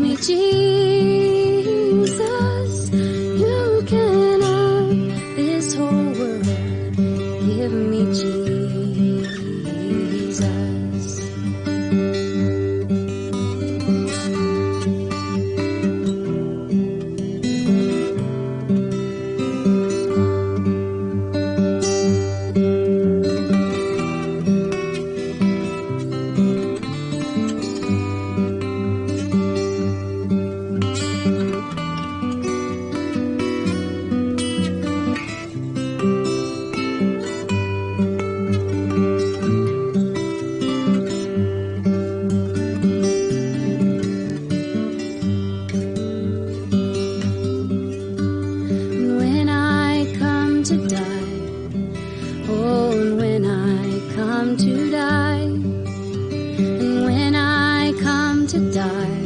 me Jesus. You can have this whole world. Give me Jesus. When I come to die, oh, and when I come to die, and when I come to die,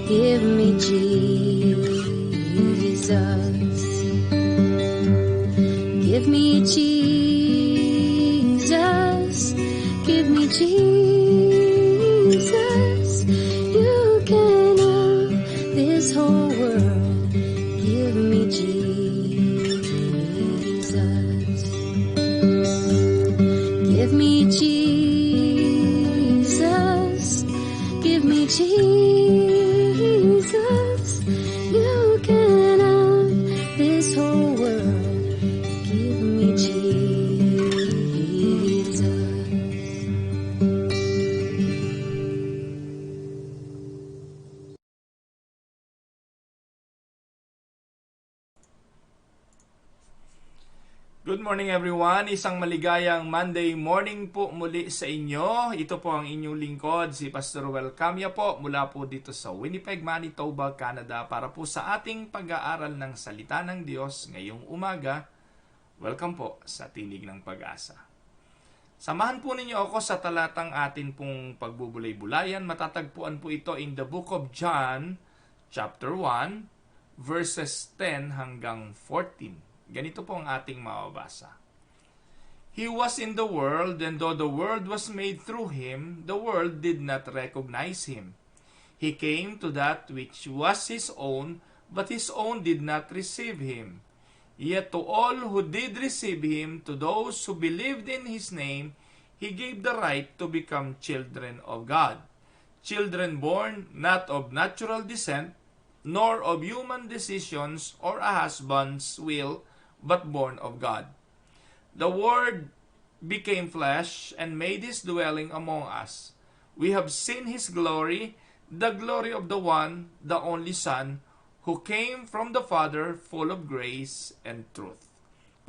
give me Jesus. Give me Jesus. Give me Jesus. You can have this whole world. Give me Jesus. Give me Jesus. Give me Jesus. You can have this whole world. Give me Jesus. Good morning everyone, isang maligayang Monday morning po muli sa inyo. Ito po ang inyong lingkod, si Pastor Ruel Camia po mula po dito sa Winnipeg, Manitoba, Canada para po sa ating pag-aaral ng Salita ng Diyos ngayong umaga. Welcome po sa Tinig ng Pag-asa. Samahan po ninyo ako sa talatang atin pong pagbubulay-bulayan. Matatagpuan po ito in the book of John, chapter 1, verses 10 hanggang 14. Ganito po ang ating mababasa. He was in the world, and though the world was made through him, the world did not recognize him. He came to that which was his own, but his own did not receive him. Yet to all who did receive him, to those who believed in his name, he gave the right to become children of God. Children born not of natural descent, nor of human decisions or a husband's will, but born of God. The Word became flesh and made his dwelling among us. We have seen his glory, the glory of the one, the only Son, who came from the Father, full of grace and truth.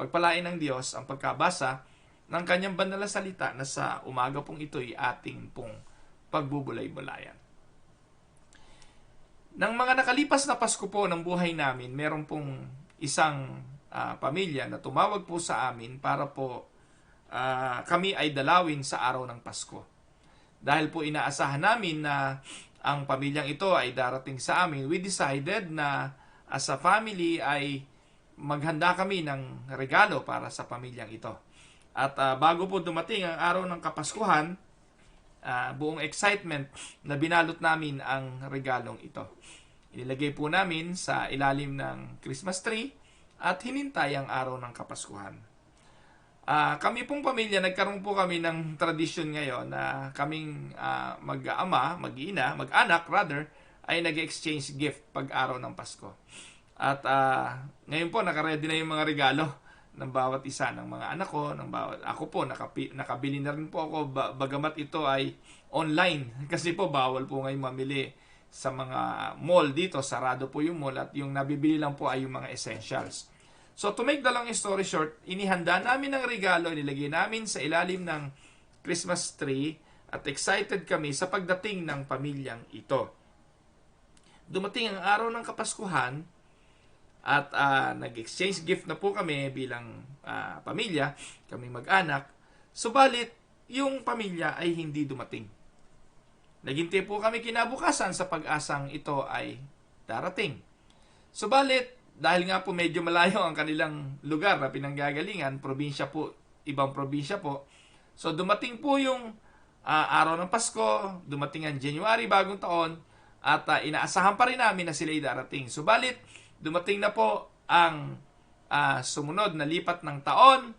Pagpalain ng Diyos ang pagkabasa ng kanyang banal na salita na sa umaga pong ito'y ating pong pagbubulay-bulayan. Nang mga nakalipas na Pasko po ng buhay namin, meron pong isang pamilya na tumawag po sa amin para po kami ay dalawin sa araw ng Pasko. Dahil po inaasahan namin na ang pamilyang ito ay darating sa amin, we decided na as a family ay maghanda kami ng regalo para sa pamilyang ito. At bago po dumating ang araw ng Kapaskuhan, buong excitement na binalot namin ang regalong ito. Inilagay po namin sa ilalim ng Christmas tree at hinintay ang araw ng Kapaskuhan. Kami pong pamilya, nagkaroon po kami ng tradisyon ngayon na kaming mag-ama, mag-ina, mag-anak rather, ay nag-exchange gift pag araw ng Pasko. At ngayon po, nakaredy na yung mga regalo ng bawat isa ng mga anak ko, ako po, nakabili na rin po ako, bagamat ito ay online. Kasi po, bawal po ngayon mamili sa mga mall dito, sarado po yung mall at yung nabibili lang po ay yung mga essentials. So to make the long story short, inihanda namin ng regalo, nilagay namin sa ilalim ng Christmas tree at excited kami sa pagdating ng pamilyang ito. Dumating ang araw ng Kapaskuhan at nag-exchange gift na po kami bilang pamilya, kami mag-anak. Subalit, yung pamilya ay hindi dumating. Naghintay po kami kinabukasan sa pag-asang ito ay darating. Subalit, dahil nga po medyo malayo ang kanilang lugar na pinanggagalingan, probinsya po, ibang probinsya po. So dumating po yung araw ng Pasko, dumating ang January, bagong taon, At inaasahan pa rin namin na sila'y darating. Subalit, dumating na po ang sumunod na lipat ng taon,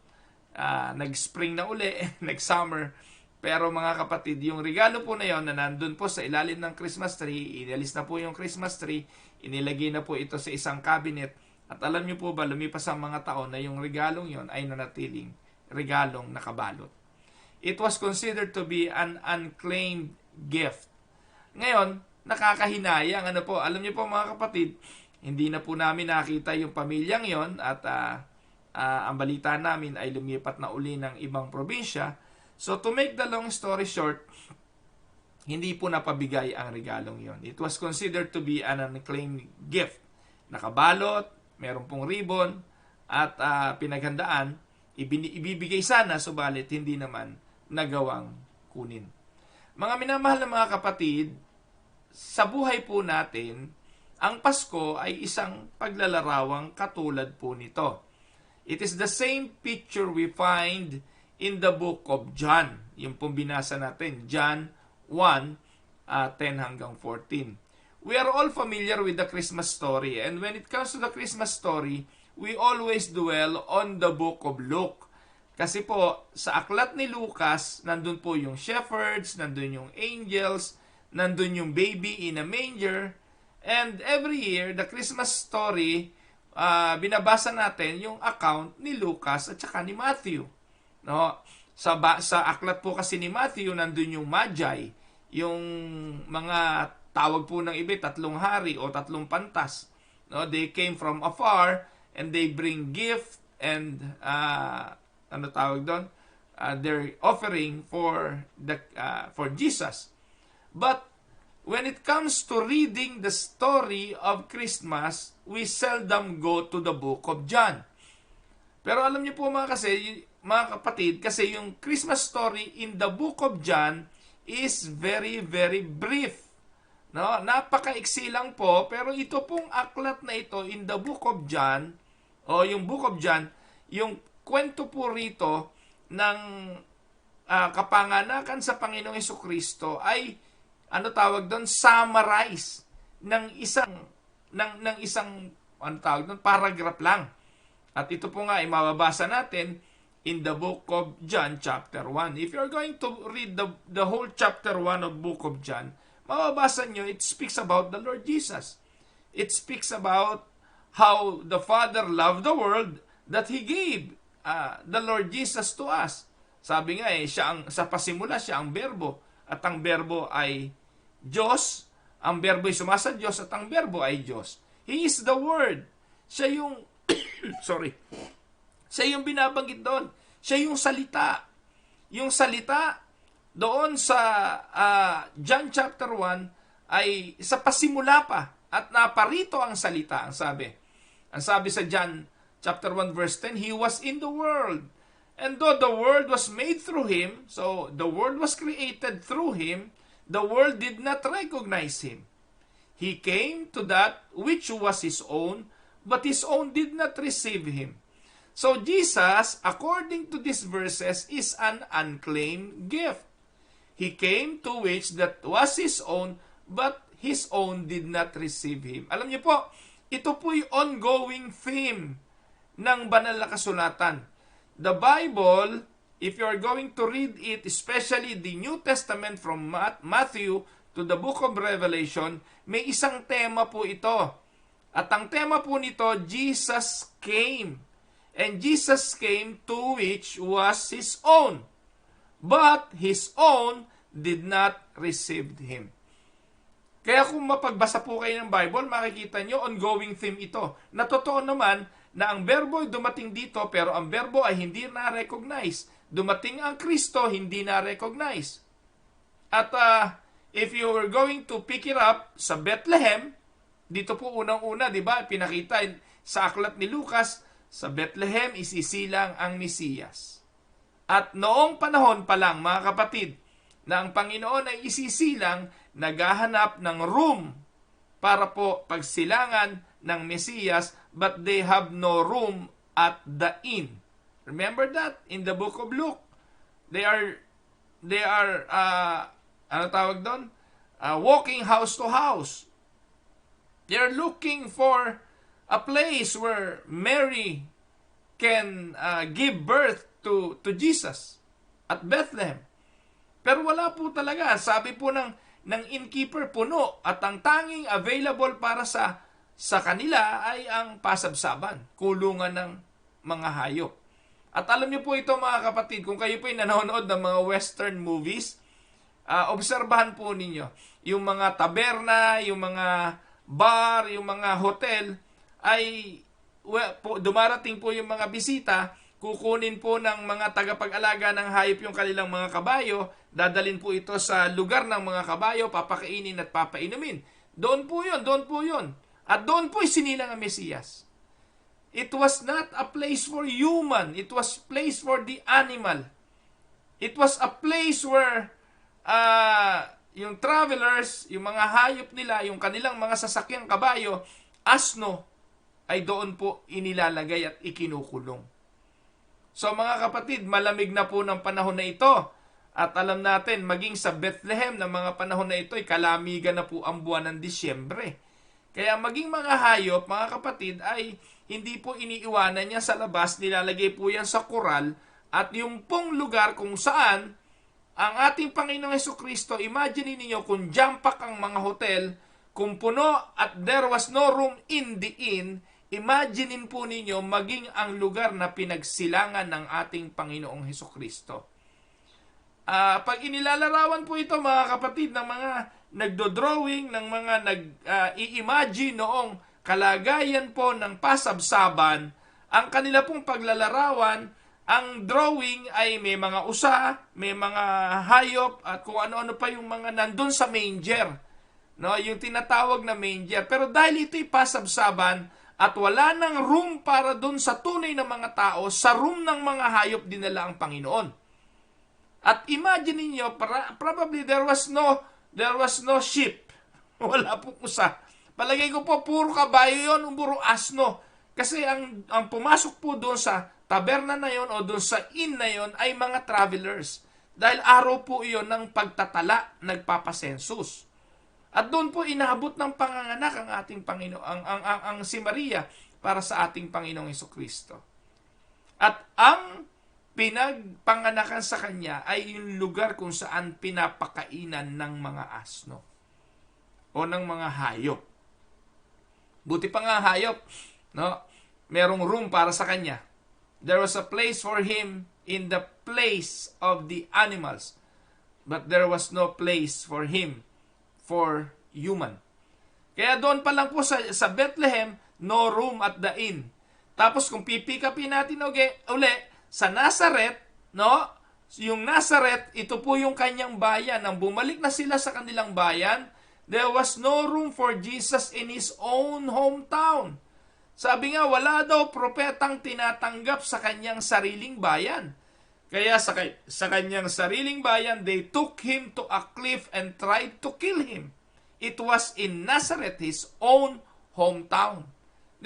nag-spring na uli, nag-summer. Pero mga kapatid, yung regalo po na yon na nandun po sa ilalim ng Christmas tree, inalis na po yung Christmas tree, inilagay na po ito sa isang cabinet. At alam niyo po ba, lumipas ang mga taon na yung regalong yon ay nanatiling regalong nakabalot. It was considered to be an unclaimed gift. Ngayon, nakakahinayang, alam niyo po mga kapatid, hindi na po namin nakita yung pamilyang yon at ang balita namin ay lumipat na uli ng ibang probinsya. So to make the long story short, hindi po napabigay ang regalong yon. It was considered to be an unclaimed gift. Nakabalot, meron pong ribbon, at pinaghandaan, ibibigay sana, subalit hindi naman nagawang kunin. Mga minamahal na mga kapatid, sa buhay po natin, ang Pasko ay isang paglalarawang katulad po nito. It is the same picture we find in the book of John. Yung pong binasa natin, John 1:10 hanggang 14. We are all familiar with the Christmas story, and when it comes to the Christmas story, we always dwell on the book of Luke. Kasi po, sa aklat ni Lucas, nandun po yung shepherds, nandun yung angels, nandun yung baby in a manger, and every year, the Christmas story, binabasa natin yung account ni Lucas at saka ni Matthew. No? Sa aklat po kasi ni Matthew, nandun yung Magi, yung mga tawag po ng iba, 3 hari o 3 pantas. No? They came from afar and they bring gift and they're offering for Jesus. But when it comes to reading the story of Christmas, we seldom go to the book of John. Pero alam niyo po mga kapatid, kasi yung Christmas story in the book of John is very, very brief. No? Napakaiksi lang po, pero ito pong aklat na ito in the book of John, o yung book of John, yung kwento po rito ng kapanganakan sa Panginoong Hesukristo ay summarize ng isang paragraph lang. At ito po nga ay mababasa natin in the book of John chapter 1. If you're going to read the whole chapter 1 of book of John, mababasa nyo, it speaks about the Lord Jesus. It speaks about how the Father loved the world that He gave the Lord Jesus to us. Sabi nga sa pasimula siya ang berbo, at ang berbo ay Diyos, ang berbo ay sumasa Diyos, at ang berbo ay Diyos. He is the Word. Siya yung siya yung binabanggit doon. Siya yung salita. Yung salita doon sa John chapter 1 ay sa pasimula pa, at naparito ang salita, ang sabi. Ang sabi sa John chapter 1 verse 10, He was in the world. And though the world was made through Him, so the world was created through Him, the world did not recognize Him. He came to that which was His own, but His own did not receive Him. So Jesus, according to these verses, is an unclaimed gift. He came to which that was His own, but His own did not receive Him. Alam niyo po, ito po'y ongoing theme ng banal na kasulatan. The Bible, if you are going to read it, especially the New Testament from Matthew to the book of Revelation, may isang tema po ito. At ang tema po nito, Jesus came. And Jesus came to which was His own. But His own did not receive Him. Kaya kung mapagbasa po kayo ng Bible, makikita nyo, ongoing theme ito. Na totoo naman na ang berbo ay dumating dito, pero ang berbo ay hindi na-recognize. Dumating ang Kristo, hindi na-recognize. At if you were going to pick it up sa Bethlehem, dito po unang-una, di ba, pinakita sa aklat ni Lucas, sa Bethlehem isisilang ang Mesiyas. At noong panahon pa lang, mga kapatid, na ang Panginoon ay isisilang, naghahanap ng room para po pagsilangan ng Mesiyas, but they have no room at the inn. Remember that in the book of Luke. They are ano tawag doon? walking house to house. They're looking for a place where Mary can give birth to Jesus at Bethlehem. Pero wala po talaga. Sabi po ng innkeeper, puno, at ang tanging available para sa kanila ay ang pasabsaban, kulungan ng mga hayop. At alam niyo po ito mga kapatid, kung kayo po ay nanonood ng mga western movies, obserbahan po ninyo, yung mga taberna, yung mga bar, yung mga hotel, ay dumarating po yung mga bisita, kukunin po ng mga tagapag-alaga ng hayop yung kanilang mga kabayo, dadalin po ito sa lugar ng mga kabayo, papakainin at papainumin. Doon po yun. At doon po isinilang ang Mesiyas. It was not a place for human, it was place for the animal. It was a place where yung travelers, yung mga hayop nila, yung kanilang mga sasakyang kabayo, asno, ay doon po inilalagay at ikinukulong. So mga kapatid, malamig na po ng panahon na ito. At alam natin, maging sa Bethlehem ng mga panahon na ito, ay kalamigan na po ang buwan ng Disyembre. Kaya maging mga hayop, mga kapatid, ay hindi po iniiwanan niya sa labas, nilalagay po yan sa kural, at yung pong lugar kung saan ang ating Panginoong Hesukristo, imagine niyo kung jumpak ang mga hotel, kung puno at there was no room in the inn, imaginein po ninyo maging ang lugar na pinagsilangan ng ating Panginoong Hesukristo. Pag inilalarawan po ito mga kapatid ng mga nagdo-drawing, ng mga nag-i-imagine noong kalagayan po ng pasabsaban, ang kanila pong paglalarawan, ang drawing ay may mga usa, may mga hayop, at kung ano-ano pa yung mga nandun sa manger. No, yung tinatawag na manger. Pero dahil ito'y pasabsaban, at wala nang room para dun sa tunay na mga tao, sa room ng mga hayop dinala ang Panginoon. At imagine niyo, probably there was no sheep. Wala pong usa. Palagay ko po, puro kabayo yun, puro asno. Kasi ang pumasok po doon sa taberna na yon o doon sa inn na yon ay mga travelers. Dahil araw po iyon ng pagtatala, nagpapasensus. At doon po inaabot ng panganganak ang ating Panginoon, ang si Maria para sa ating Panginoong Hesukristo. At ang pinagpanganakan sa kanya ay yung lugar kung saan pinapakainan ng mga asno o ng mga hayop. Buti pa nga hayop, no? Merong room para sa kanya. There was a place for him in the place of the animals, but there was no place for him for human. Kaya doon pa lang po sa Bethlehem, no room at the inn. Tapos kung pipikapin natin uli, sa Nazareth, no? Yung Nazareth, ito po yung kanyang bayan. Nang bumalik na sila sa kanilang bayan, there was no room for Jesus in his own hometown. Sabi nga, wala daw propetang tinatanggap sa kanyang sariling bayan. Kaya sa kanyang sariling bayan, they took him to a cliff and tried to kill him. It was in Nazareth, his own hometown.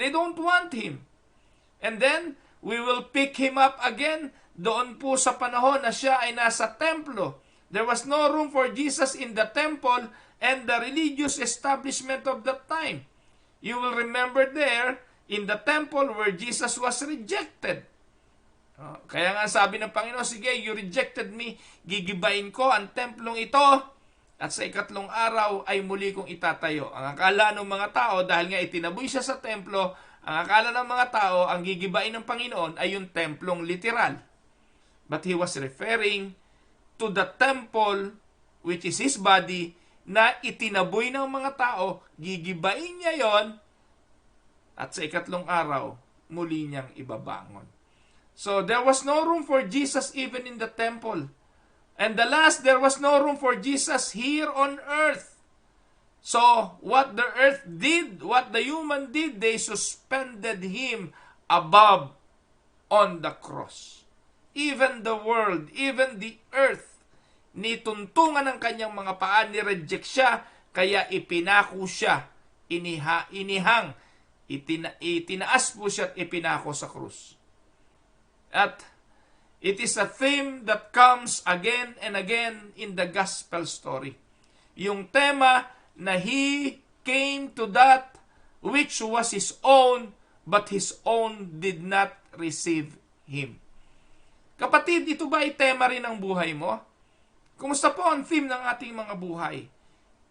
They don't want him. And then, we will pick him up again doon po sa panahon na siya ay nasa templo. There was no room for Jesus in the temple and the religious establishment of that time. You will remember there, in the temple where Jesus was rejected. Kaya nga sabi ng Panginoon, sige, you rejected me, gigibain ko ang templong ito, at sa ikatlong araw ay muli kong itatayo. Ang akala ng mga tao, dahil nga itinaboy siya sa templo, ang akala ng mga tao, ang gigibain ng Panginoon ay yung templong literal. But he was referring to the temple, which is his body, na itinaboy ng mga tao, gigibain niya yon, at sa ikatlong araw, muli niyang ibabangon. So, there was no room for Jesus even in the temple. And the last, there was no room for Jesus here on earth. So, what the earth did, what the human did, they suspended him above on the cross. Even the world, even the earth, nituntungan ng kanyang mga paa, nireject siya, kaya ipinako siya, itinaas po siya at ipinako sa krus. At it is a theme that comes again and again in the gospel story. yung tema na He came to that which was His own, but His own did not receive Him. Kapatid, ito ba ay tema rin ng buhay mo? Kumusta po ang theme ng ating mga buhay?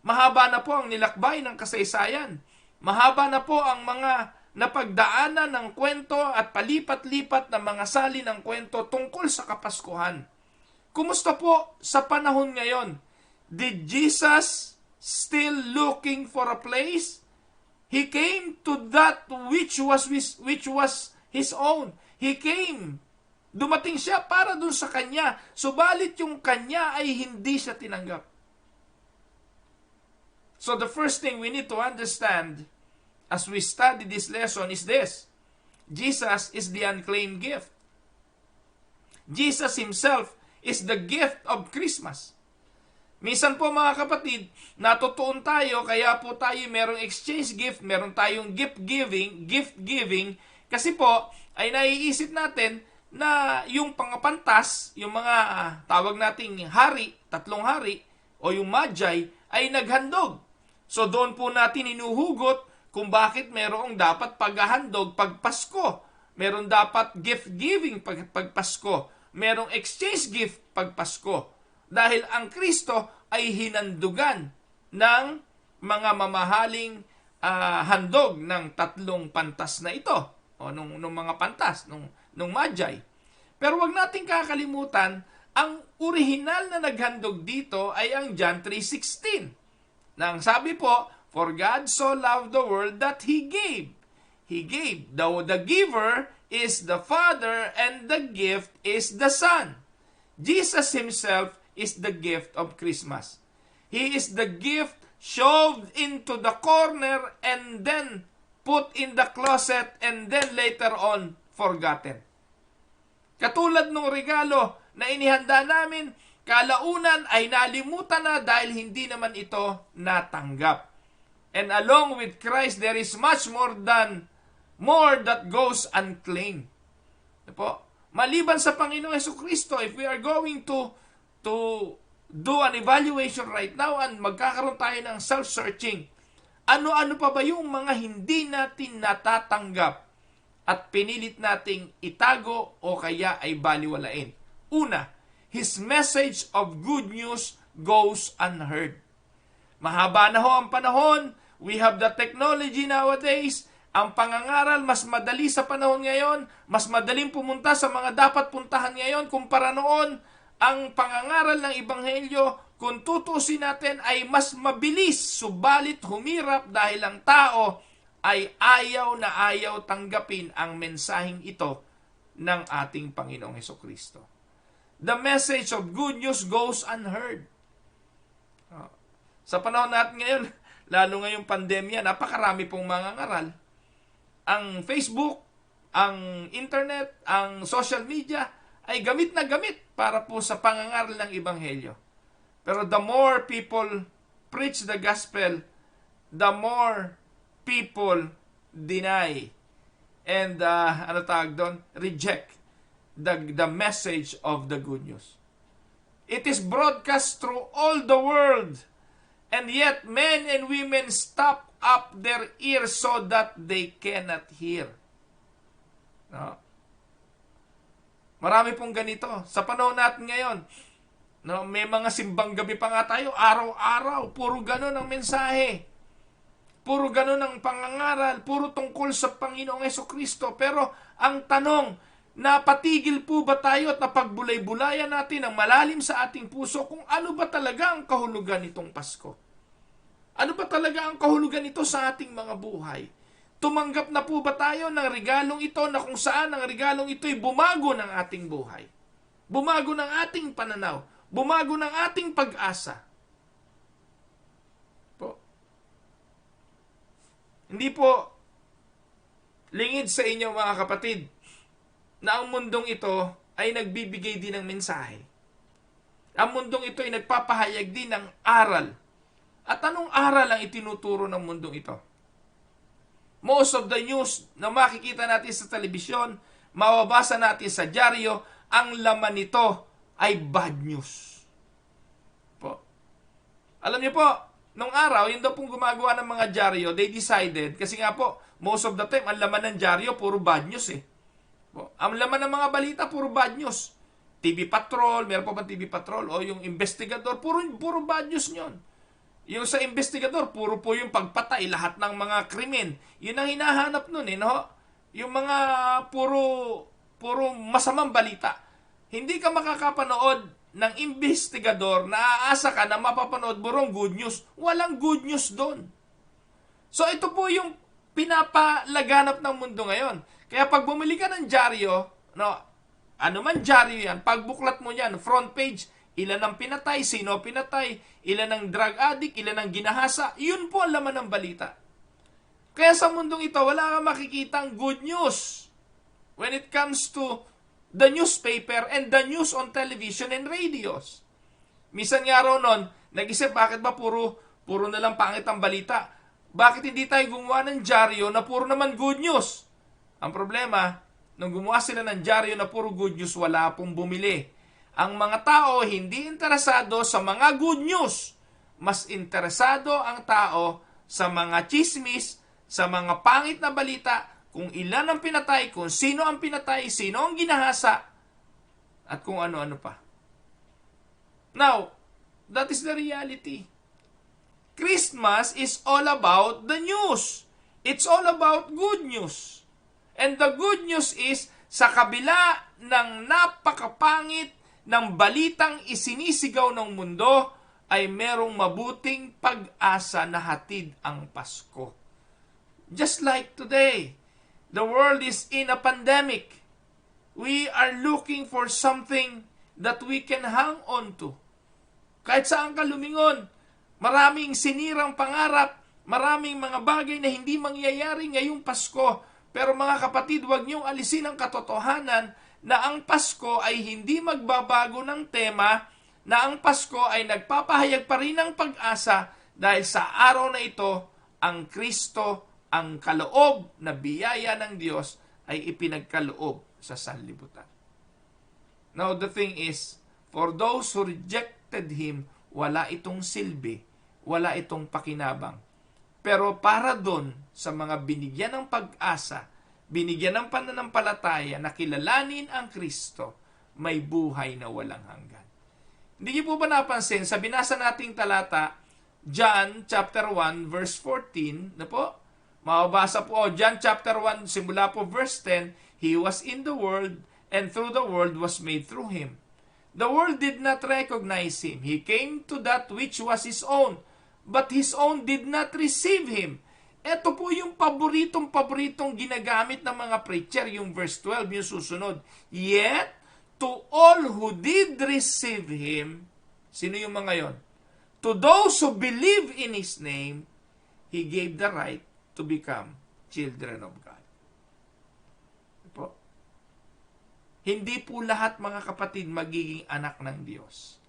Mahaba na po ang nilakbay ng kasaysayan. Mahaba na po ang mga napagdaanan ng kwento at palipat-lipat na mga sali ng kwento tungkol sa Kapaskuhan. Kumusta po sa panahon ngayon? Did Jesus still looking for a place? He came to that which was His own. He came. Dumating siya para dun sa kanya. Subalit yung kanya ay hindi siya tinanggap. So the first thing we need to understand as we study this lesson is this. Jesus is the unclaimed gift. Jesus Himself is the gift of Christmas. Minsan po mga kapatid, natutuon tayo, kaya po tayo merong exchange gift, meron tayong gift giving, kasi po ay naiisip natin na yung pangapantas, yung mga tawag nating hari, 3 hari, o yung magi, ay naghandog. So doon po natin inuhugot kung bakit merong dapat paghahandog pag Pasko. Meron dapat gift giving pag Pasko. Merong exchange gift pag Pasko. Dahil ang Kristo ay hinandugan ng mga mamahaling handog ng 3 pantas na ito. O nung mga pantas, nung magi. Pero wag nating kakalimutan, ang orihinal na naghandog dito ay ang John 3:16. Nang sabi po, for God so loved the world that He gave. He gave. The giver is the Father and the gift is the Son. Jesus Himself is the gift of Christmas. He is the gift shoved into the corner and then put in the closet and then later on forgotten. Katulad ng regalo na inihanda namin, kalaunan ay nalimutan na dahil hindi naman ito natanggap. And along with Christ, there is much more that goes unclaimed. Po? Maliban sa Panginoong Jesucristo, if we are going to do an evaluation right now and magkakaroon tayo ng self-searching, ano-ano pa ba yung mga hindi natin natatanggap at pinilit nating itago o kaya ay baliwalain? Una, His message of good news goes unheard. Mahaba na ho ang panahon. We have the technology nowadays. Ang pangangaral mas madali sa panahon ngayon. Mas madaling pumunta sa mga dapat puntahan ngayon kumpara noon. Ang pangangaral ng Ebanghelyo, kung tutusin natin, ay mas mabilis, subalit humirap dahil ang tao ay ayaw na ayaw tanggapin ang mensaheng ito ng ating Panginoong Hesukristo. The message of good news goes unheard. Sa panahon natin ngayon, lalo ngayong pandemya, napakarami pong mangangaral. Ang Facebook, ang internet, ang social media, ay gamit na gamit para po sa pangangaral ng Ebanghelyo. Pero the more people preach the gospel, the more people deny and reject the message of the good news. It is broadcast through all the world, and yet men and women stop up their ears so that they cannot hear. No? Marami pong ganito. Sa panahon natin ngayon, no, may mga simbang gabi pa nga tayo, araw-araw, puro ganon ang mensahe. Puro ganon ang pangangaral, puro tungkol sa Panginoong Jesucristo. Pero ang tanong, napatigil po ba tayo at napagbulay-bulayan natin ang malalim sa ating puso kung ano ba talaga ang kahulugan nitong Pasko? Ano ba talaga ang kahulugan nito sa ating mga buhay? Tumanggap na po ba tayo ng regalong ito na kung saan ang regalong ito'y bumago ng ating buhay? Bumago ng ating pananaw? Bumago ng ating pag-asa? Po. Hindi po lingid sa inyo mga kapatid na ang mundong ito ay nagbibigay din ng mensahe. Ang mundong ito ay nagpapahayag din ng aral. At anong aral ang itinuturo ng mundong ito? Most of the news na makikita natin sa telebisyon, mababasa natin sa dyaryo, ang laman nito ay bad news. Po. Alam niyo po, Nung araw, yun daw pong gumagawa ng mga dyaryo, they decided, kasi nga po, most of the time, ang laman ng dyaryo, puro bad news eh. Ang laman ng mga balita, puro bad news. TV Patrol, meron pa ba TV Patrol? O yung investigador, puro bad news nyon. Yung sa investigador, puro po yung pagpatay, lahat ng mga krimen. Yun ang hinahanap nun eh, no? Yung mga puro masamang balita. Hindi ka makakapanood ng investigador na aasa ka na mapapanood burong good news. Walang good news doon. So ito po yung pinapalaganap ng mundo ngayon. Kaya pag bumili ka ng dyaryo, no, ano man dyaryo yan, pagbuklat mo yan, front page, ilan ang pinatay, sino pinatay, ilan ang drug addict, ilan ang ginahasa, yun po ang laman ng balita. Kaya sa mundong ito, wala kang makikitang good news when it comes to the newspaper and the news on television and radios. Minsan nga raw nun, nag-isip, bakit ba puro na lang pangit ang balita? Bakit hindi tayo gumawa ng dyaryo na puro naman good news? Ang problema, nung gumawa sila ng dyaryo na puro good news, wala pong bumili. Ang mga tao hindi interesado sa mga good news. Mas interesado ang tao sa mga chismis, sa mga pangit na balita, kung ilan ang pinatay, kung sino ang pinatay, sino ang ginahasa, at kung ano-ano pa. Now, that is the reality. Christmas is all about the news. It's all about good news. And the good news is, sa kabila ng napakapangit ng balitang isinisigaw ng mundo, ay merong mabuting pag-asa na hatid ang Pasko. Just like today, the world is in a pandemic. We are looking for something that we can hang on to. Kahit saan ka lumingon, maraming sinirang pangarap, maraming mga bagay na hindi mangyayari ngayong Pasko. Pero mga kapatid, huwag niyong alisin ang katotohanan na ang Pasko ay hindi magbabago ng tema, na ang Pasko ay nagpapahayag pa rin ng pag-asa dahil sa araw na ito, ang Kristo, ang kaloob na biyaya ng Diyos ay ipinagkaloob sa sanlibutan. Now, the thing is, for those who rejected Him, wala itong silbi, wala itong pakinabang. Pero para doon sa mga binigyan ng pag-asa, binigyan ng pananampalataya na kilalanin ang Kristo, may buhay na walang hanggan. Hindi niyo po ba napansin, sa binasa nating talata, John chapter 1 verse 14, na po, mababasa po, John chapter 1, simula po verse 10, He was in the world, and through the world was made through Him. The world did not recognize Him. He came to that which was His own, but His own did not receive Him. Ito po yung paboritong ginagamit ng mga preacher, yung verse 12, yung susunod. Yet, to all who did receive Him, sino yung mga yon? To those who believe in His name, He gave the right to become children of God. Po. Hindi po lahat, mga kapatid, magiging anak ng Diyos.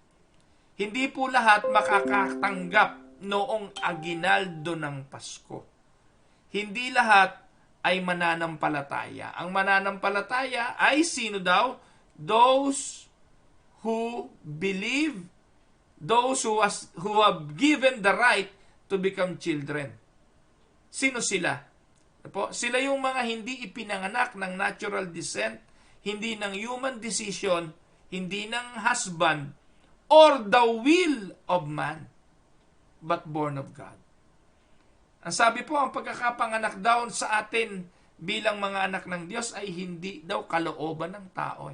Hindi po lahat makakatanggap noong aginaldo ng Pasko. Hindi lahat ay mananampalataya. Ang mananampalataya ay sino daw? Those who believe, those who have given the right to become children. Sino sila? Po, sila yung mga hindi ipinanganak ng natural descent, hindi ng human decision, hindi ng husband, or the will of man, but born of God. Ang sabi po, ang pagkakapanganak daw sa atin bilang mga anak ng Diyos ay hindi daw kalooban ng tao.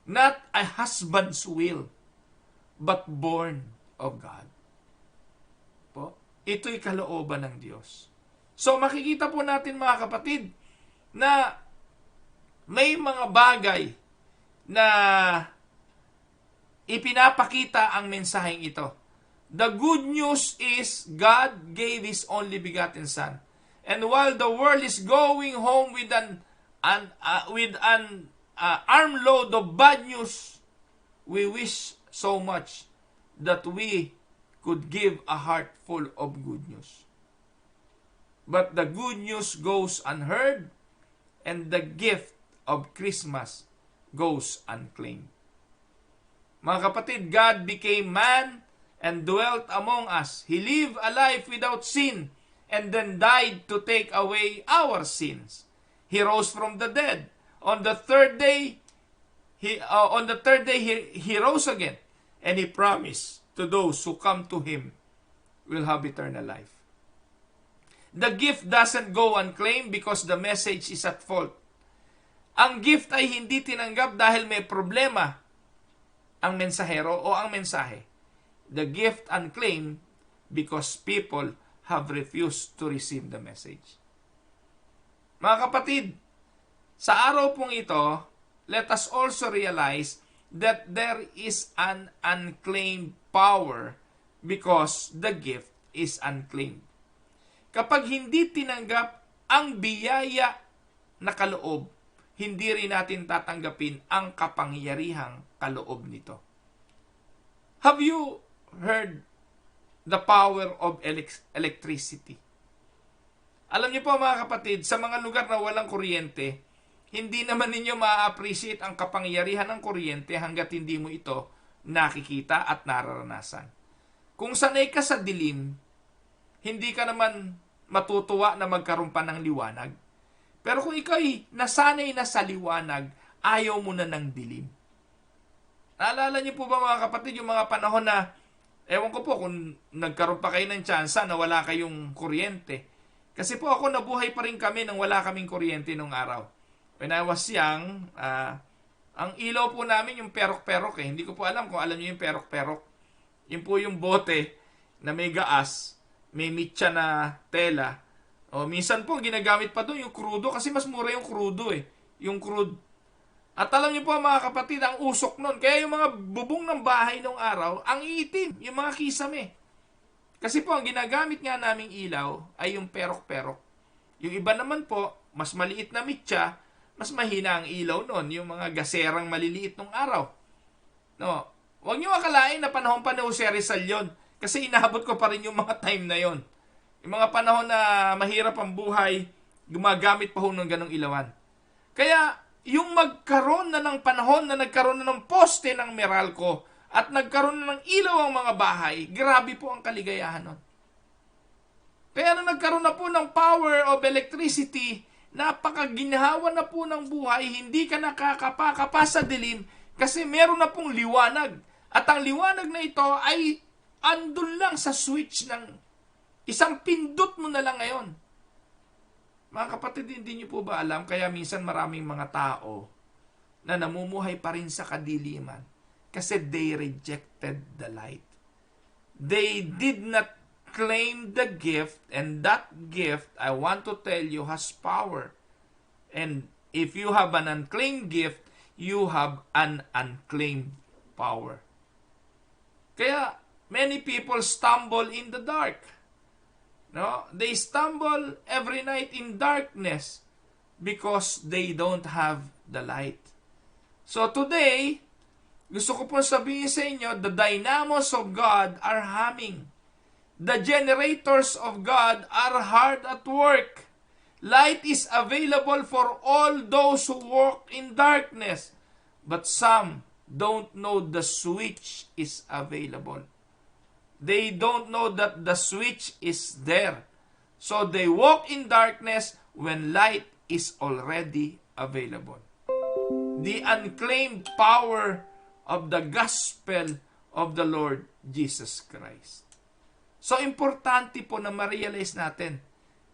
Not a husband's will, but born of God. Po, ito'y kalooban ng Diyos. So makikita po natin, mga kapatid, na may mga bagay na ipinapakita ang mensaheng ito. The good news is God gave His only begotten Son. And while the world is going home with an armload of bad news, we wish so much that we could give a heart full of good news. But the good news goes unheard, and the gift of Christmas goes unclaimed. Mga kapatid, God became man and dwelt among us. He lived a life without sin and then died to take away our sins. He rose from the dead. On the third day, he rose again, and he promised to those who come to him will have eternal life. The gift doesn't go unclaimed because the message is at fault. Ang gift ay hindi tinanggap dahil may problema ang mensahero o ang mensahe. The gift unclaimed because people have refused to receive the message. Mga kapatid, sa araw pong ito, let us also realize that there is an unclaimed power because the gift is unclaimed. Kapag hindi tinanggap ang biyaya na kaloob, hindi rin natin tatanggapin ang kapangyarihang kaloob nito. Have you heard the power of electricity? Alam niyo po mga kapatid, sa mga lugar na walang kuryente, hindi naman ninyo ma-appreciate ang kapangyarihan ng kuryente hanggat hindi mo ito nakikita at nararanasan. Kung sanay ka sa dilim, hindi ka naman matutuwa na magkaroon pa ng liwanag. Pero kung ikaw ay nasanay na sa liwanag, ayaw mo na ng dilim. Naalala niyo po ba mga kapatid, yung mga panahon na, ewan ko po kung nagkaroon pa kayo ng tsansa na wala kayong kuryente. Kasi po ako, nabuhay pa rin kami nang wala kaming kuryente nung araw. When I was young, ang ilaw po namin yung perok-perok eh. Hindi ko po alam kung alam niyo yung perok-perok. Yun po yung bote na may gaas, may mitya na tela. O minsan po ginagamit pa doon yung krudo kasi mas mura yung krudo eh. Yung crude. At alam niyo po mga kapatid, ang usok nun. Kaya yung mga bubong ng bahay nung araw, ang iitim, yung mga kisame. Kasi po ang ginagamit nga naming ilaw ay yung perok-perok. Yung iba naman po, mas maliit na mitya, mas mahina ang ilaw nun, yung mga gaserang maliliit nung araw. No, huwag niyo akalain na panahon pa ni Jose Rizal yun. Kasi inaabot ko pa rin yung mga time na yon. Yung mga panahon na mahirap ang buhay, gumagamit pa ho ng ganong ilawan. Kaya, yung magkaroon na ng panahon na nagkaroon na ng poste ng Meralco at nagkaroon na ng ilaw ang mga bahay, grabe po ang kaligayahan nun. Kaya nung nagkaroon na po ng power of electricity, napakaginhawa na po ng buhay, hindi ka nakakapa sa dilim kasi meron na pong liwanag. At ang liwanag na ito ay andun lang sa switch ng isang pindot mo na lang ngayon. Mga kapatid, hindi niyo po ba alam, kaya minsan maraming mga tao na namumuhay pa rin sa kadiliman kasi they rejected the light. They did not claim the gift, and that gift, I want to tell you, has power. And if you have an unclaimed gift, you have an unclaimed power. Kaya, many people stumble in the dark. No? They stumble every night in darkness because they don't have the light. So today, gusto ko po sabihin sa inyo, the dynamos of God are humming. The generators of God are hard at work. Light is available for all those who walk in darkness, but some don't know the switch is available. They don't know that the switch is there. So they walk in darkness when light is already available. The unclaimed power of the gospel of the Lord Jesus Christ. So importante po na ma-realize natin,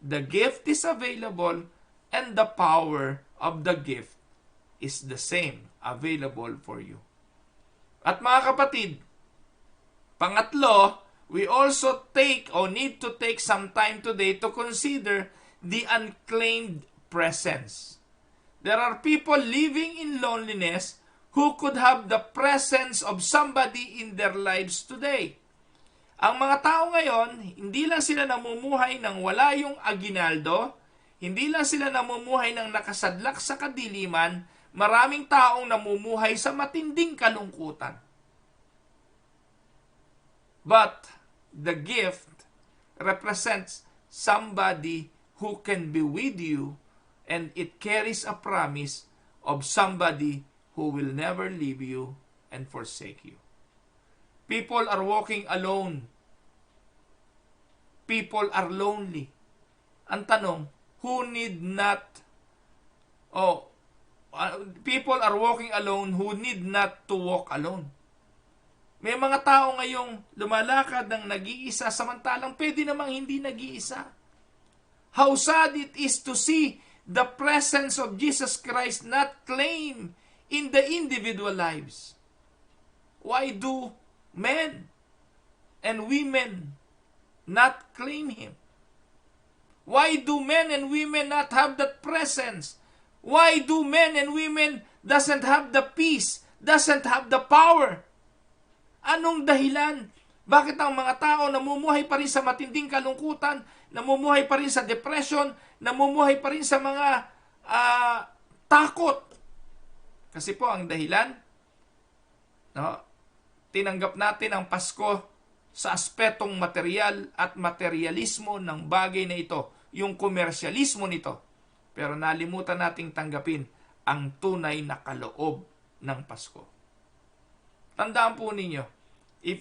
the gift is available and the power of the gift is the same, available for you. At mga kapatid, pangatlo, we also need to take some time today to consider the unclaimed presence. There are people living in loneliness who could have the presence of somebody in their lives today. Ang mga tao ngayon, hindi lang sila namumuhay ng wala yung aginaldo, hindi lang sila namumuhay ng nakasadlak sa kadiliman, maraming taong namumuhay sa matinding kalungkutan. But the gift represents somebody who can be with you, and it carries a promise of somebody who will never leave you and forsake you. People are walking alone. People are lonely. Ang tanong, people are walking alone who need not to walk alone. May mga tao ngayong lumalakad ng nag-iisa samantalang pwede namang hindi nag-iisa. How sad it is to see the presence of Jesus Christ not claimed in the individual lives. Why do men and women not claim Him? Why do men and women not have that presence? Why do men and women doesn't have the peace, doesn't have the power? Anong dahilan? Bakit ang mga tao namumuhay pa rin sa matinding kalungkutan, namumuhay pa rin sa depression, namumuhay pa rin sa mga takot? Kasi po ang dahilan, tinanggap natin ang Pasko sa aspetong material at materialismo ng bagay na ito, yung komersyalismo nito. Pero nalimutan nating tanggapin ang tunay na kaloob ng Pasko. Tandaan po ninyo, if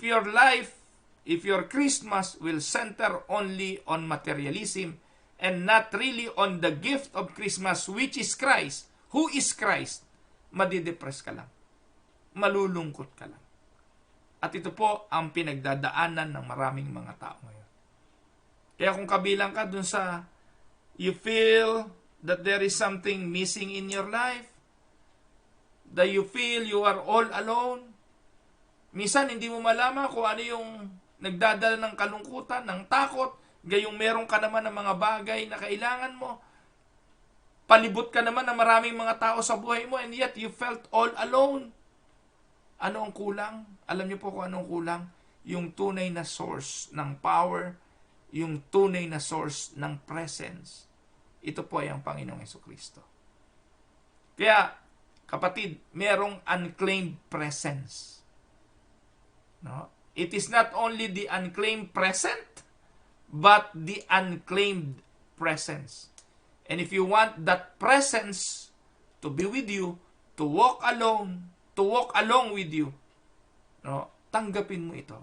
your Christmas will center only on materialism and not really on the gift of Christmas, which is Christ, who is Christ, madidepress ka lang. Malulungkot ka lang. At ito po ang pinagdadaanan ng maraming mga tao ngayon. Kaya kung kabilang ka dun sa you feel that there is something missing in your life, that you feel you are all alone, minsan hindi mo malaman kung ano yung nagdadala ng kalungkutan, ng takot, gayong meron ka naman ng mga bagay na kailangan mo. Palibot ka naman ng maraming mga tao sa buhay mo and yet you felt all alone. Ano ang kulang? Alam niyo po kung anong kulang? Yung tunay na source ng power, yung tunay na source ng presence. Ito po ay ang Panginoong Jesucristo. Kaya, kapatid, merong unclaimed presence. No? It is not only the unclaimed present, but the unclaimed presence. And if you want that presence to be with you, to walk along with you, no, tanggapin mo ito.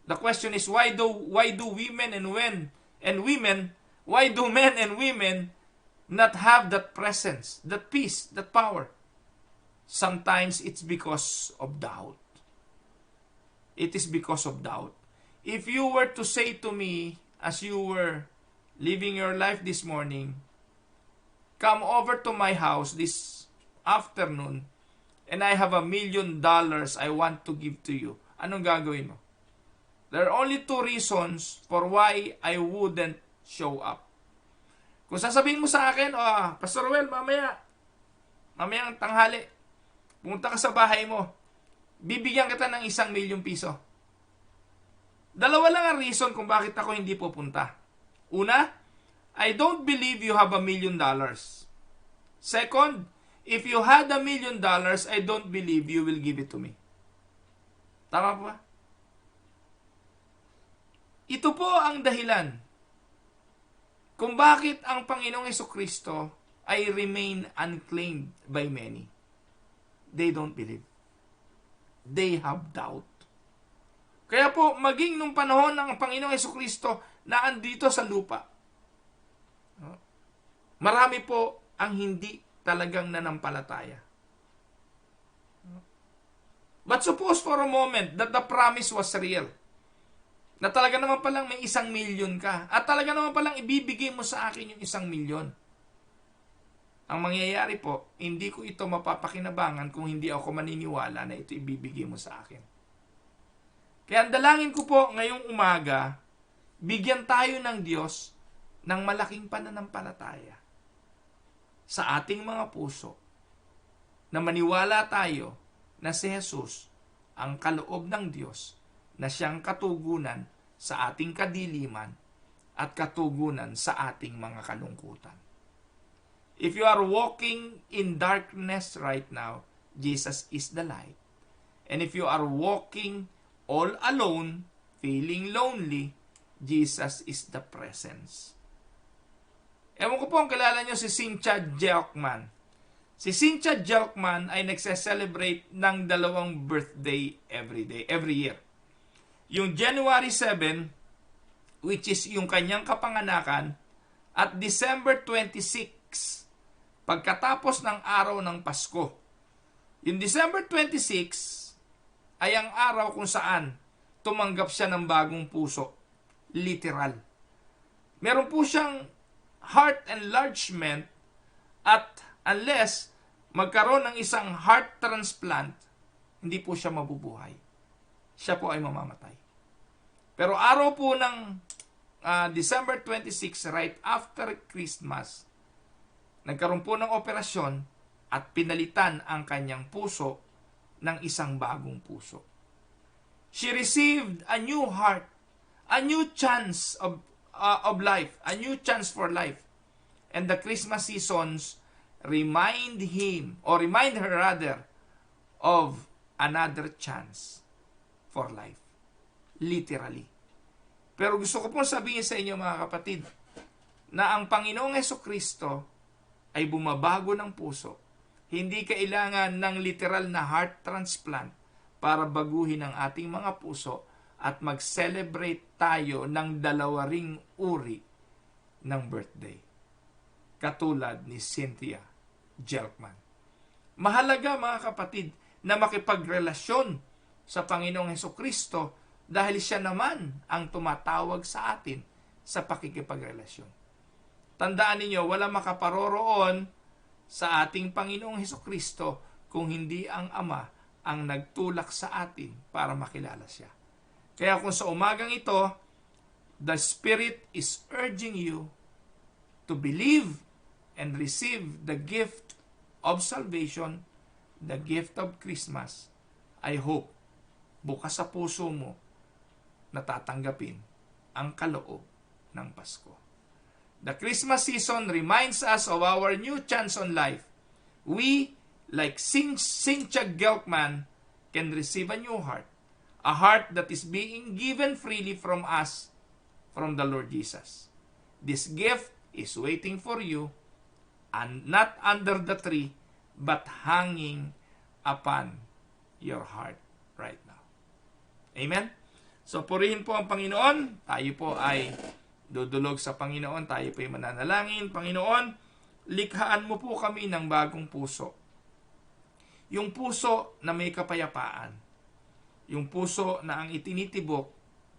The question is, why do men and women not have that presence, that peace, that power? Sometimes it's because of doubt. It is because of doubt. If you were to say to me, as you were living your life this morning, come over to my house this afternoon, and I have $1 million I want to give to you. Anong gagawin mo? There are only 2 reasons for why I wouldn't show up. Kung sasabihin mo sa akin, Pastor Well, mamayang tanghali, pumunta ka sa bahay mo, bibigyan kita ng $1 million. Dalawa lang ang reason kung bakit ako hindi pupunta. Una, I don't believe you have $1 million. Second, if you had $1 million, I don't believe you will give it to me. Tama po ba? Ito po ang dahilan kung bakit ang Panginoong Jesucristo ay remain unclaimed by many. They don't believe. They have doubt. Kaya po, maging nung panahon ng Panginoong Jesucristo na andito sa lupa, marami po ang hindi talagang nanampalataya. But suppose for a moment that the promise was real. Na talaga naman palang may 1 million ka. At talaga naman palang ibibigay mo sa akin yung 1 million. Ang mangyayari po, hindi ko ito mapapakinabangan kung hindi ako maniniwala na ito ibibigay mo sa akin. Kaya ang dalangin ko po ngayong umaga, bigyan tayo ng Diyos ng malaking pananampalataya sa ating mga puso na maniwala tayo na si Jesus ang kaloob ng Diyos na siyang katugunan sa ating kadiliman at katugunan sa ating mga kalungkutan. If you are walking in darkness right now, Jesus is the light. And if you are walking all alone, feeling lonely, Jesus is the presence. Ewan ko po kung kilala nyo si Cynthia Geochman. Si Cynthia Jelkman ay nagse-celebrate ng 2 birthday every year. Yung January 7, which is yung kanyang kapanganakan, at December 26, pagkatapos ng araw ng Pasko. Yung December 26 ay ang araw kung saan tumanggap siya ng bagong puso. Literal. Meron po siyang heart enlargement at unless magkaroon ng isang heart transplant, hindi po siya mabubuhay. Siya po ay mamamatay. Pero araw po ng December 26, right after Christmas, nagkaroon po ng operasyon at pinalitan ang kanyang puso ng isang bagong puso. She received a new heart, a new chance of life, a new chance for life. And the Christmas seasons remind her rather, of another chance for life. Literally. Pero gusto ko pong sabihin sa inyo mga kapatid, na ang Panginoong Hesukristo ay bumabago ng puso. Hindi kailangan ng literal na heart transplant para baguhin ang ating mga puso at mag-celebrate tayo ng 2 ring uri ng birthday. Katulad ni Cynthia Jelkman. Mahalaga mga kapatid na makipagrelasyon sa Panginoong Hesukristo dahil siya naman ang tumatawag sa atin sa pakikipagrelasyon. Tandaan ninyo, wala makaparoroon sa ating Panginoong Hesukristo kung hindi ang Ama ang nagtulak sa atin para makilala siya. Kaya kung sa umagang ito, the Spirit is urging you to believe and receive the gift of salvation, the gift of Christmas, I hope bukas sa puso mo natatanggapin ang kaloob ng Pasko. The Christmas season reminds us of our new chance on life. We, like Cynthia Jelkman, can receive a new heart, a heart that is being given freely from us, from the Lord Jesus. This gift is waiting for you, and not under the tree, but hanging upon your heart right now. Amen? So, purihin po ang Panginoon. Tayo po ay dudulog sa Panginoon. Tayo po ay mananalangin. Panginoon, likhaan mo po kami ng bagong puso. Yung puso na may kapayapaan. Yung puso na ang itinitibok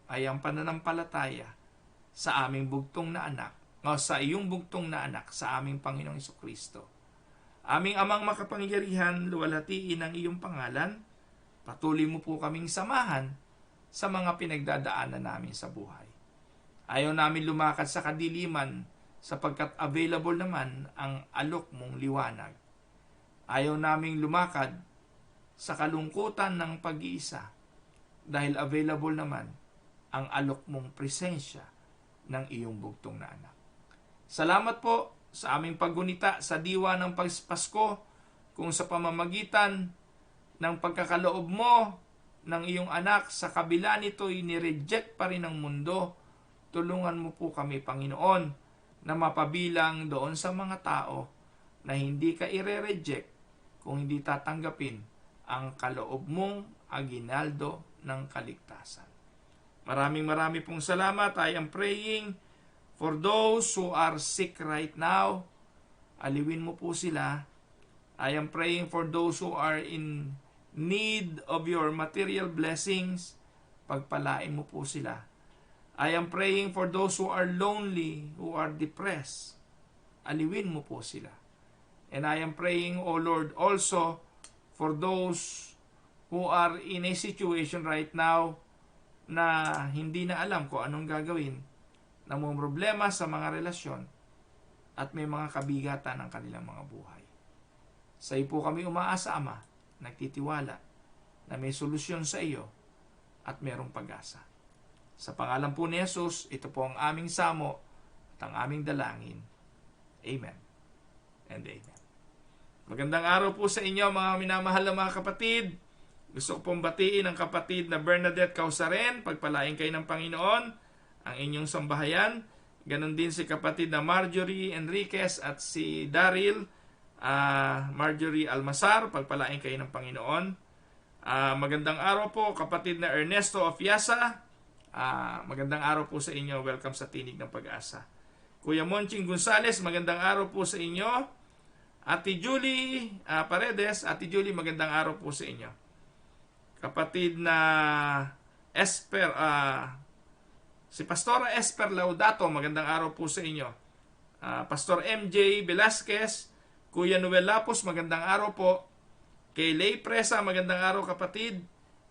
ay ang pananampalataya sa aming bugtong na anak, o sa iyong bugtong na anak, sa aming Panginoong Hesukristo. Aming Amang makapangyarihan, luwalhatiin ang iyong pangalan. Patuloy mo po kaming samahan sa mga pinagdadaanan namin sa buhay. Ayaw namin lumakad sa kadiliman sapagkat available naman ang alok mong liwanag. Ayaw naming lumakad sa kalungkutan ng pag-iisa dahil available naman ang alok mong presensya ng iyong bugtong na anak. Salamat po sa aming paggunita sa diwa ng Pasko kung sa pamamagitan ng pagkakaloob mo ng iyong anak sa kabila nito'y nireject pa rin ng mundo. Tulungan mo po kami, Panginoon, na mapabilang doon sa mga tao na hindi ka ire-reject kung hindi tatanggapin ang kaloob mong aginaldo ng kaligtasan. Maraming pong salamat. I am praying for those who are sick right now. Aliwin mo po sila. I am praying for those who are in need of your material blessings. Pagpalain mo po sila. I am praying for those who are lonely, who are depressed. Aliwin mo po sila. And I am praying, O Lord, also for those who are in a situation right now na hindi na alam kung anong gagawin, na may problema sa mga relasyon at may mga kabigatan ng kanilang mga buhay. Sa iyo po kami umaasa, Ama, nagtitiwala na may solusyon sa iyo at mayroong pag-asa. Sa pangalan po ni Jesus, ito po ang aming samo at ang aming dalangin. Amen and amen. Magandang araw po sa inyo mga minamahal na mga kapatid. Gusto ko pong batiin ang kapatid na Bernadette Causaren. Pagpalain kayo ng Panginoon ang inyong sambahayan. Ganon din si kapatid na Marjorie Enriquez at si Daryl. Marjorie Almasar, pagpalain kayo ng Panginoon. Magandang araw po kapatid na Ernesto Ofiasa. Magandang araw po sa inyo. Welcome sa Tinig ng Pag-asa. Kuya Monching Gonzales, magandang araw po sa inyo. Ate Julie Paredes, Ate Julie, magandang araw po sa inyo. Kapatid na Esper, si Pastora Esper Laudato, magandang araw po sa inyo. Pastor MJ Velasquez, Kuya Noel Lapos, magandang araw po. Kay Lay Presa, magandang araw kapatid.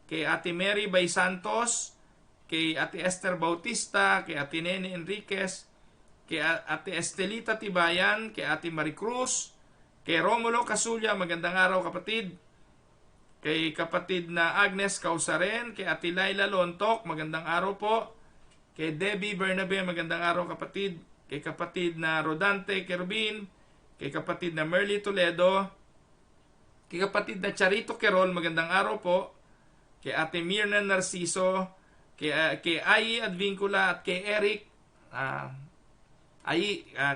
Kay Ate Mary Bay Santos, kay Ate Esther Bautista, kay Ate Nene Enriquez, kay Ate Estelita Tibayan, kay Ate Maricruz, kay Romulo Casulla, magandang araw kapatid. Kay kapatid na Agnes Causaren, kay Ate Laila Lontok, magandang araw po. Kay Debbie Bernabe, magandang araw kapatid. Kay kapatid na Rodante Kerubin, kay kapatid na Merly Toledo, kay kapatid na Charito Querol, magandang araw po. Kay Ate Mirna Narciso, kay Ai Advincula at kay Eric.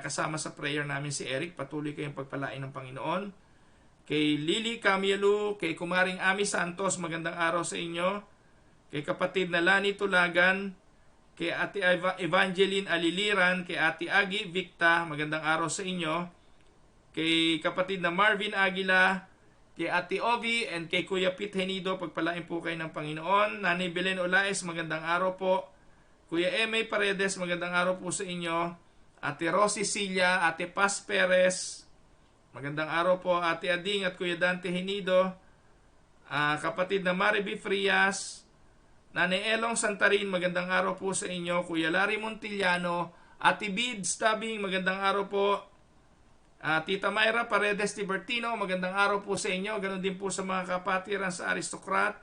Kasama sa prayer namin si Eric, patuloy kayong pagpalain ng Panginoon. Kay Lily Camielu, kay Kumaring Ami Santos, magandang araw sa inyo. Kay kapatid na Lani Tulagan, kay Ate Evangeline Aliliran, kay Ate Agi Victa, magandang araw sa inyo. Kay kapatid na Marvin Aguila, kay Ate Ovi, and kay Kuya Pete Henido, pagpalain po kayo ng Panginoon. Nanay Belen Olaes, magandang araw po. Kuya M.A. Paredes, magandang araw po sa inyo. Ate Rosie Silla, Ate Paz Perez, magandang araw po. Ate Ading at Kuya Dante Henido, kapatid na Mariby Frias, Nanay Elong Santarin, magandang araw po sa inyo. Kuya Larry Montillano, Ate Bid Stabing, magandang araw po. Tita Mayra Paredes Tibertino, magandang araw po sa inyo. Ganon din po sa mga kapatiran sa Aristocrat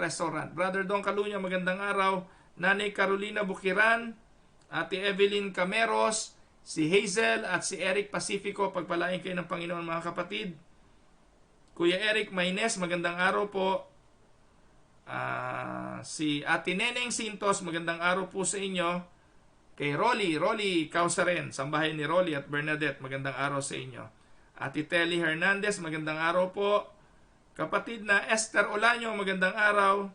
Restaurant. Brother Don Calunya, magandang araw. Nanay Carolina Bukiran, Ate Evelyn Cameros, si Hazel at si Eric Pacifico, pagpalain kayo ng Panginoon mga kapatid. Kuya Eric Maynes, magandang araw po. Si Ate Neneng Sintos, magandang araw po sa inyo. Kay Rolly Causaren, sambahay ni Rolly at Bernadette, magandang araw sa inyo. Ate Telly Hernandez, magandang araw po. Kapatid na Esther Olanyo, magandang araw.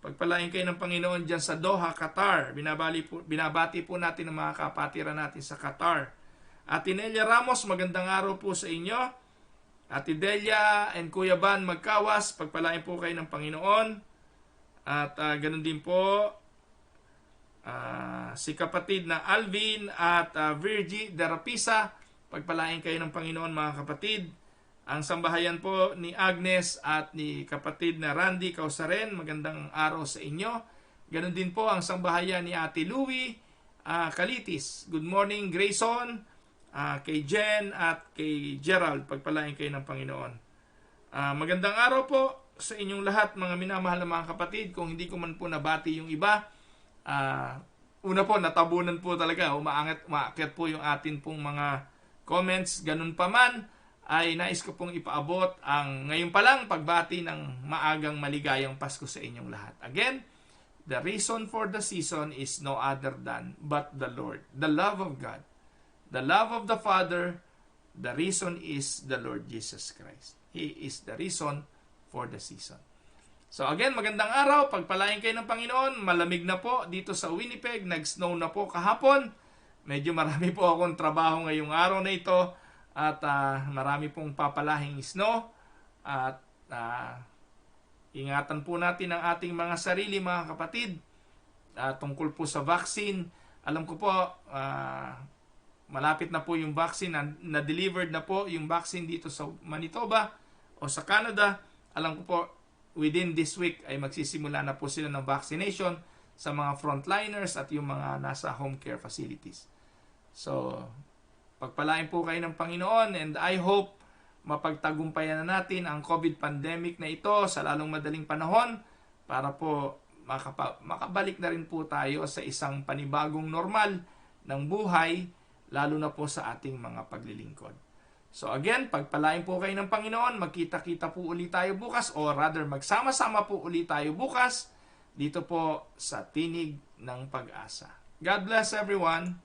Pagpalain kayo ng Panginoon dyan sa Doha, Qatar. Binabati po natin ang mga kapatiran natin sa Qatar. Ate Nelia Ramos, magandang araw po sa inyo. Ate Delia and Kuya Van Magkawas, pagpalain po kayo ng Panginoon. At ganun din po, si kapatid na Alvin at Virgie Darapisa, pagpalain kayo ng Panginoon mga kapatid. Ang sambahayan po ni Agnes at ni kapatid na Randy Causaren, magandang araw sa inyo. Ganon din po ang sambahayan ni Ate Louie Kalitis. Good morning Grayson, kay Jen at kay Gerald, pagpalain kayo ng Panginoon. Magandang araw po sa inyong lahat mga minamahal na mga kapatid. Kung hindi ko man po nabati yung iba, una po, natabunan po talaga. Umaakyat po yung atin pong mga comments. Ganun pa man, ay nais ko pong ipaabot ang ngayon pa lang pagbati ng maagang maligayang Pasko sa inyong lahat. Again, the reason for the season is no other than but the Lord. The love of God. The love of the Father. The reason is the Lord Jesus Christ. He is the reason for the season. So again, magandang araw, pagpalain kayo ng Panginoon. Malamig na po dito sa Winnipeg, nag-snow na po kahapon. Medyo marami po akong trabaho ngayong araw na ito at marami pong papalahing snow. At ingatan po natin ang ating mga sarili mga kapatid. Tungkol po sa vaccine, alam ko po malapit na po yung vaccine, na-delivered na po yung vaccine dito sa Manitoba o sa Canada. Alam ko po, within this week ay magsisimula na po sila ng vaccination sa mga frontliners at yung mga nasa home care facilities. So, pagpalain po kayo ng Panginoon, and I hope mapagtagumpayan na natin ang COVID pandemic na ito sa lalong madaling panahon para po makabalik na rin po tayo sa isang panibagong normal ng buhay, lalo na po sa ating mga paglilingkod. So again, pagpalain po kayo ng Panginoon, magkita-kita po ulit tayo bukas, or rather magsama-sama po ulit tayo bukas dito po sa Tinig ng Pag-asa. God bless everyone!